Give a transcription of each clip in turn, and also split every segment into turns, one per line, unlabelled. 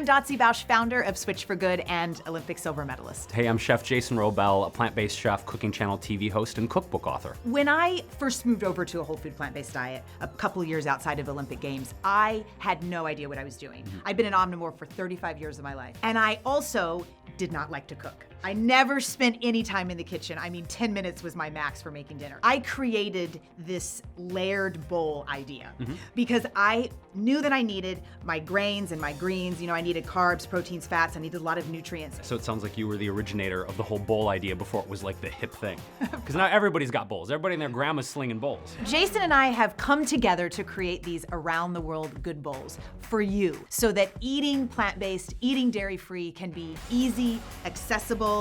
I'm Dotsie Bausch, founder of Switch for Good and Olympic silver medalist.
Hey, I'm Chef Jason Wrobel, a plant-based chef, cooking channel TV host, and cookbook author.
When I first moved over to a whole food plant-based diet a couple years outside of Olympic Games, I had no idea what I was doing. I've been an omnivore for 35 years of my life. And I also did not like to cook. I never spent any time in the kitchen. I mean, 10 minutes was my max for making dinner. I created this layered bowl idea because I knew that I needed my grains and my greens. You know, I needed carbs, proteins, fats. I needed a lot of nutrients.
So it sounds like you were the originator of the whole bowl idea before it was like the hip thing. Because now everybody's got bowls. Everybody and their grandma's slinging bowls.
Jason and I have come together to create these Around the World Good Bowls for you so that eating plant-based, eating dairy-free can be easy, accessible,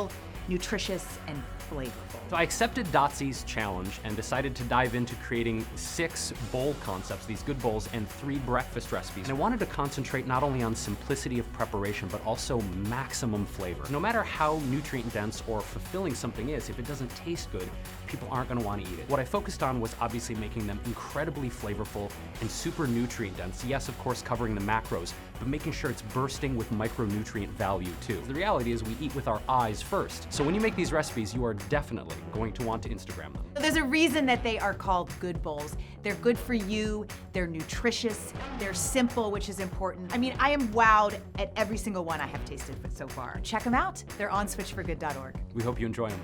nutritious, and flavorful.
So I accepted Dotsie's challenge and decided to dive into creating 6 bowl concepts, these good bowls, and 3 breakfast recipes. And I wanted to concentrate not only on simplicity of preparation, but also maximum flavor. No matter how nutrient dense or fulfilling something is, if it doesn't taste good, people aren't gonna wanna eat it. What I focused on was obviously making them incredibly flavorful and super nutrient dense. Yes, of course, covering the macros, but making sure it's bursting with micronutrient value too. The reality is we eat with our eyes first. So when you make these recipes, you are definitely going to want to Instagram them.
There's a reason that they are called good bowls. They're good for you, they're nutritious, they're simple, which is important. I mean, I am wowed at every single one I have tasted so far. Check them out. They're on switchforgood.org.
We hope you enjoy them.